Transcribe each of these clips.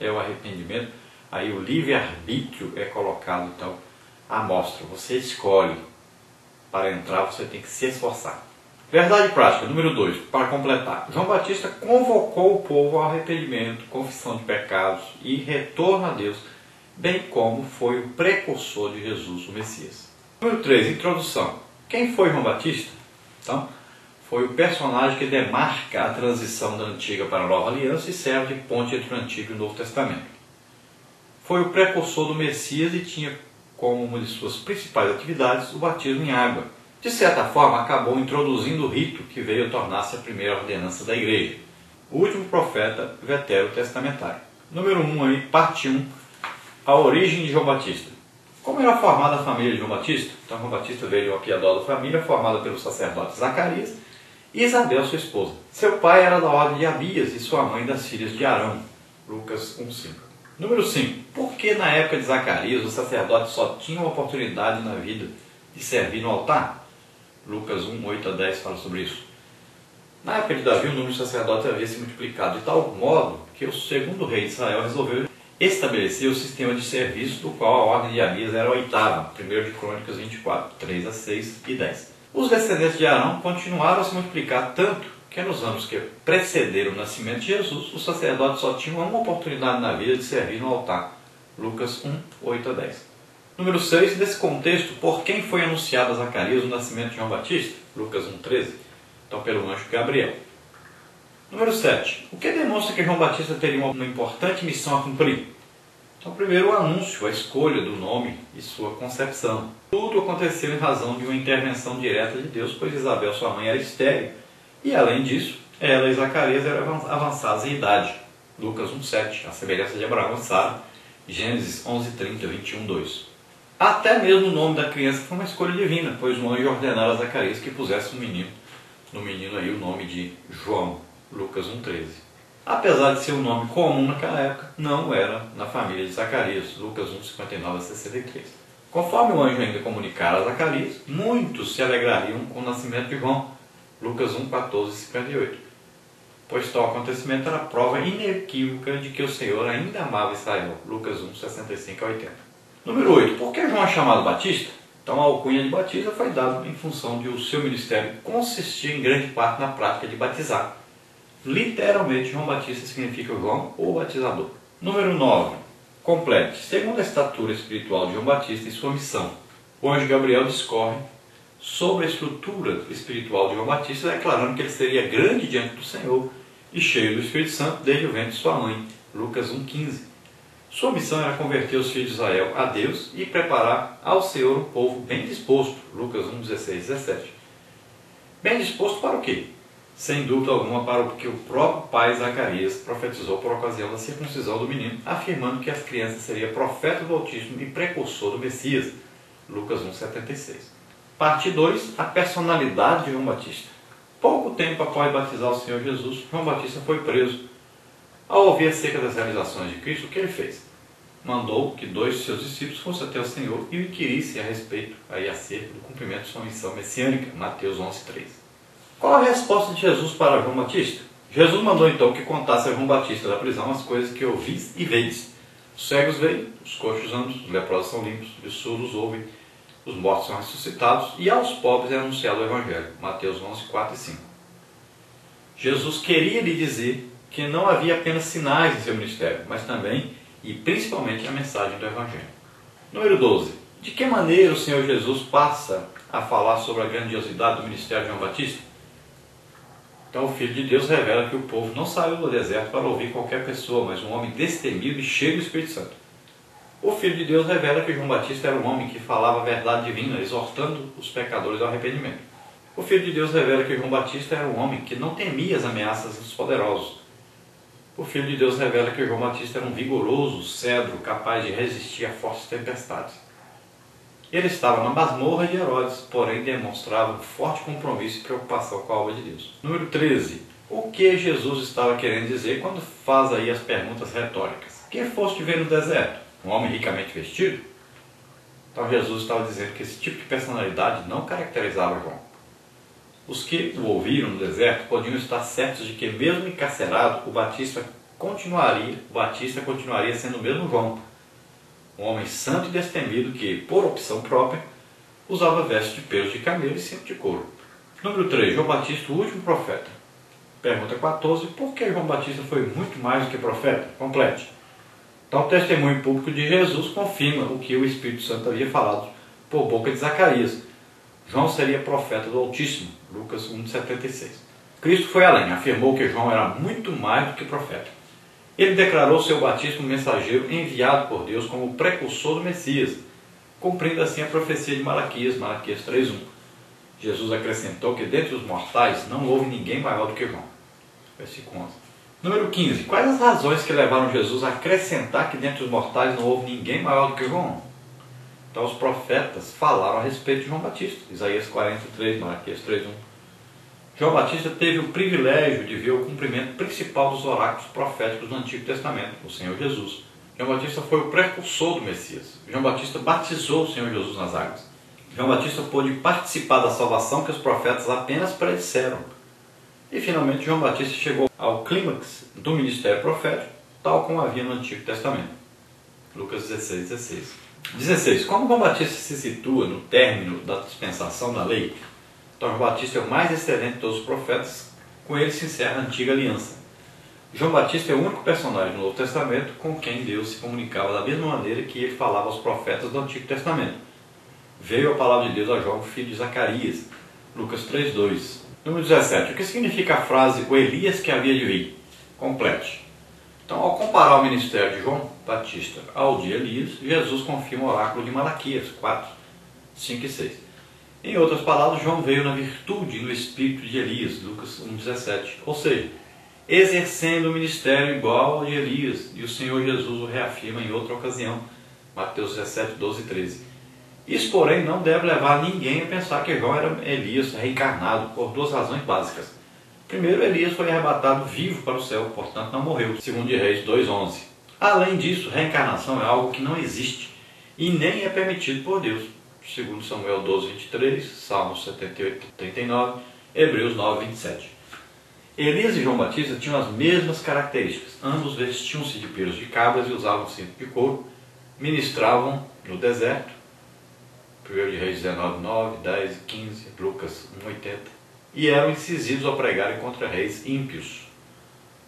é o arrependimento, aí o livre-arbítrio é colocado então à mostra. Você escolhe. Para entrar você tem que se esforçar. Verdade prática, número 2, para completar. João Batista convocou o povo ao arrependimento, confissão de pecados e retorno a Deus, bem como foi o precursor de Jesus, o Messias. Número 3, introdução. Quem foi João Batista? Então, foi o personagem que demarca a transição da Antiga para a Nova Aliança e serve de ponte entre o Antigo e o Novo Testamento. Foi o precursor do Messias e tinha como uma de suas principais atividades o batismo em água. De certa forma, acabou introduzindo o rito que veio a tornar-se a primeira ordenança da igreja. O último profeta veterotestamentário. Número 1, aí, parte 1, a origem de João Batista. Como era formada a família de João Batista? Então, João Batista veio de uma piedosa família formada pelo sacerdote Zacarias e Isabel, sua esposa. Seu pai era da ordem de Abias e sua mãe das filhas de Arão. Lucas 1,5. Número 5. Por que na época de Zacarias os sacerdotes só tinham oportunidade na vida de servir no altar? Lucas 1, 8 a 10 fala sobre isso. Na época de Davi o número de sacerdotes havia se multiplicado de tal modo que o segundo rei de Israel resolveu estabelecer o sistema de serviço do qual a ordem de Abias era a oitava. 1 de Crônicas 24, 3 a 6 e 10. Os descendentes de Arão continuaram a se multiplicar tanto que nos anos que precederam o nascimento de Jesus, os sacerdotes só tinham uma oportunidade na vida de servir no altar. Lucas 1, 8 a 10. Número 6. Nesse contexto, por quem foi anunciado a Zacarias o nascimento de João Batista? Lucas 1, 13. Então, pelo anjo Gabriel. Número 7. O que demonstra que João Batista teria uma importante missão a cumprir? Então, primeiro, o anúncio, a escolha do nome e sua concepção. Tudo aconteceu em razão de uma intervenção direta de Deus, pois Isabel, sua mãe, era estéril. E, além disso, ela e Zacarias eram avançados em idade. Lucas 1,7, a semelhança de Abraão e Sara. Gênesis 11:30, 21:2. Até mesmo o nome da criança foi uma escolha divina, pois o anjo ordenara a Zacarias que pusesse no menino aí o nome de João. Lucas 1,13. Apesar de ser um nome comum naquela época, não era na família de Zacarias. Lucas 1:59 a 63. Conforme o anjo ainda comunicara a Zacarias, muitos se alegrariam com o nascimento de João. Lucas 1:14 e 58. Pois tal acontecimento era prova inequívoca de que o Senhor ainda amava Israel. Lucas 1:65 a 80. Número 8. Por que João é chamado Batista? Então a alcunha de Batista foi dada em função de o seu ministério consistir em grande parte na prática de batizar. Literalmente, João Batista significa João ou batizador. Número 9. Complete. Segundo a estatura espiritual de João Batista e sua missão, o anjo Gabriel discorre sobre a estrutura espiritual de João Batista, declarando que ele seria grande diante do Senhor e cheio do Espírito Santo desde o ventre de sua mãe. Lucas 1,15. Sua missão era converter os filhos de Israel a Deus e preparar ao Senhor um povo bem disposto. Lucas 1:16 e 17. Bem disposto para o quê? Sem dúvida alguma para o que o próprio pai Zacarias profetizou por ocasião da circuncisão do menino, afirmando que a criança seria profeta do Altíssimo e precursor do Messias. Lucas 1:76. Parte 2. A personalidade de João Batista. Pouco tempo após batizar o Senhor Jesus, João Batista foi preso. Ao ouvir acerca das realizações de Cristo, o que ele fez? Mandou que 2 de seus discípulos fossem até o Senhor e o inquirissem a respeito, acerca do cumprimento de sua missão messiânica. Mateus 11:3. Qual a resposta de Jesus para João Batista? Jesus mandou então que contasse a João Batista da prisão as coisas que ouvis e vedes. Os cegos veem, os coxos andam, os leprosos são limpos, os surdos ouvem, os mortos são ressuscitados e aos pobres é anunciado o Evangelho. Mateus 11:4 e 5. Jesus queria lhe dizer que não havia apenas sinais em seu ministério, mas também e principalmente a mensagem do Evangelho. Número 12. De que maneira o Senhor Jesus passa a falar sobre a grandiosidade do ministério de João Batista? Então o Filho de Deus revela que o povo não saiu do deserto para ouvir qualquer pessoa, mas um homem destemido e cheio do Espírito Santo. O Filho de Deus revela que João Batista era um homem que falava a verdade divina, exortando os pecadores ao arrependimento. O Filho de Deus revela que João Batista era um homem que não temia as ameaças dos poderosos. O Filho de Deus revela que João Batista era um vigoroso cedro capaz de resistir a fortes tempestades. Ele estava na masmorra de Herodes, porém demonstrava um forte compromisso e preocupação com a obra de Deus. Número 13. O que Jesus estava querendo dizer quando faz aí as perguntas retóricas? Que foste ver no deserto? Um homem ricamente vestido? Então Jesus estava dizendo que esse tipo de personalidade não caracterizava João. Os que o ouviram no deserto podiam estar certos de que, mesmo encarcerado, o Batista o Batista continuaria sendo o mesmo João, um homem santo e destemido que, por opção própria, usava vestes de pelos de camelo e cinto de couro. Número 3. João Batista, o último profeta. Pergunta 14. Por que João Batista foi muito mais do que profeta? Complete. Então, o testemunho público de Jesus confirma o que o Espírito Santo havia falado por boca de Zacarias. João seria profeta do Altíssimo. Lucas 1,76. Cristo foi além, afirmou que João era muito mais do que profeta. Ele declarou seu batismo mensageiro enviado por Deus como o precursor do Messias, cumprindo assim a profecia de Malaquias 3:1. Jesus acrescentou que dentre os mortais não houve ninguém maior do que João. Versículo 11. Número 15. Quais as razões que levaram Jesus a acrescentar que dentre os mortais não houve ninguém maior do que João? Então os profetas falaram a respeito de João Batista. Isaías 43, Malaquias 3:1. João Batista teve o privilégio de ver o cumprimento principal dos oráculos proféticos do Antigo Testamento, o Senhor Jesus. João Batista foi o precursor do Messias. João Batista batizou o Senhor Jesus nas águas. João Batista pôde participar da salvação que os profetas apenas predisseram. E finalmente João Batista chegou ao clímax do ministério profético, tal como havia no Antigo Testamento. Lucas 16:16. 16. Como João Batista se situa no término da dispensação da lei? Então João Batista é o mais excelente de todos os profetas, com ele se encerra a antiga aliança. João Batista é o único personagem do Novo Testamento com quem Deus se comunicava da mesma maneira que ele falava aos profetas do Antigo Testamento. Veio a palavra de Deus a João, filho de Zacarias. Lucas 3:2. Número 17. O que significa a frase o Elias que havia de vir? Complete. Então, ao comparar o ministério de João Batista ao de Elias, Jesus confirma o oráculo de Malaquias 4:5 e 6. Em outras palavras, João veio na virtude e no espírito de Elias, Lucas 1:17. Ou seja, exercendo o ministério igual ao de Elias, e o Senhor Jesus o reafirma em outra ocasião, Mateus 17:12 e 13. Isso, porém, não deve levar ninguém a pensar que João era Elias reencarnado por duas razões básicas. Primeiro, Elias foi arrebatado vivo para o céu, portanto não morreu, segundo de Reis 2:11. Além disso, reencarnação é algo que não existe e nem é permitido por Deus, segundo Samuel 12:23, Salmos 78:39, Hebreus 9:27. Elias e João Batista tinham as mesmas características. Ambos vestiam-se de pelos de cabras e usavam cinto de couro, ministravam no deserto, 1 de Reis 19:9, 10 e 15, Lucas 1:80, e eram incisivos ao pregarem contra reis ímpios,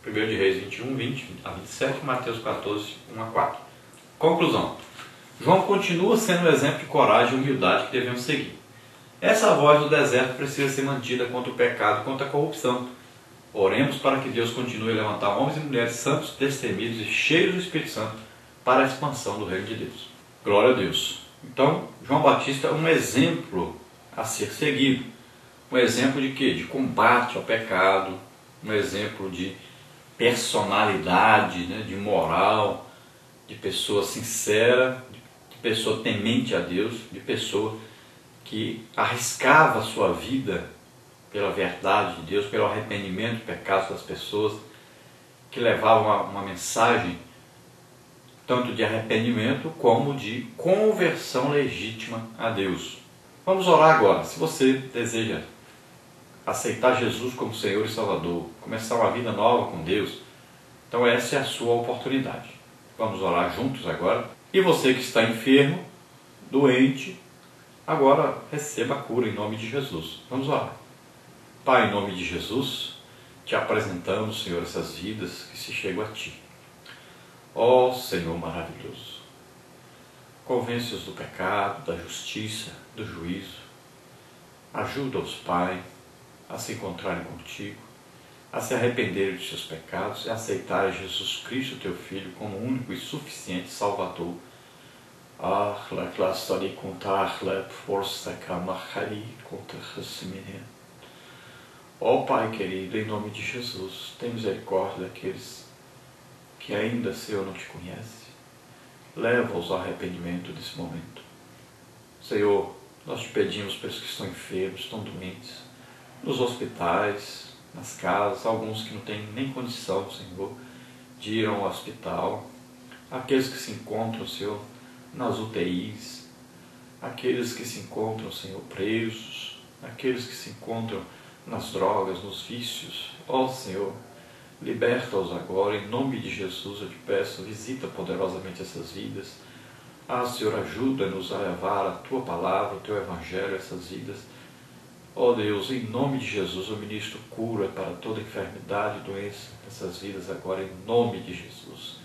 1 de Reis 21:20 a 27, Mateus 14:1 a 4. Conclusão. João continua sendo um exemplo de coragem e humildade que devemos seguir. Essa voz do deserto precisa ser mantida contra o pecado e contra a corrupção. Oremos para que Deus continue a levantar homens e mulheres santos, destemidos e cheios do Espírito Santo para a expansão do reino de Deus. Glória a Deus. Então, João Batista é um exemplo a ser seguido. Um exemplo de quê? De combate ao pecado, um exemplo de personalidade, de moral, de pessoa sincera, de pessoa temente a Deus, de pessoa que arriscava a sua vida pela verdade de Deus, pelo arrependimento do pecado das pessoas, que levava uma mensagem tanto de arrependimento como de conversão legítima a Deus. Vamos orar agora. Se você deseja aceitar Jesus como Senhor e Salvador, começar uma vida nova com Deus, então essa é a sua oportunidade. Vamos orar juntos agora. E você que está enfermo, doente, agora receba a cura em nome de Jesus. Vamos orar. Pai, em nome de Jesus, te apresentamos, Senhor, essas vidas que se chegam a Ti. Ó Senhor maravilhoso, convence-os do pecado, da justiça, do juízo. Ajuda-os, Pai, a se encontrarem contigo, a se arrependerem de seus pecados e a aceitarem Jesus Cristo, Teu Filho, como único e suficiente Salvador. Ó Pai querido, em nome de Jesus, tem misericórdia daqueles que ainda, Senhor, não te conhecem. Leva-os ao arrependimento desse momento. Senhor, nós te pedimos para os que estão enfermos, estão doentes, nos hospitais, nas casas, alguns que não têm nem condição, Senhor, de ir ao hospital, aqueles que se encontram, Senhor, nas UTIs, aqueles que se encontram, Senhor, presos, aqueles que se encontram nas drogas, nos vícios. Ó Senhor, Liberta-os agora, em nome de Jesus eu te peço, visita poderosamente essas vidas. Senhor, ajuda-nos a levar a Tua palavra, o Teu Evangelho a essas vidas. Deus, em nome de Jesus eu ministro cura para toda enfermidade e doença nessas vidas agora, em nome de Jesus.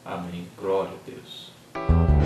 Amém. Glória a Deus.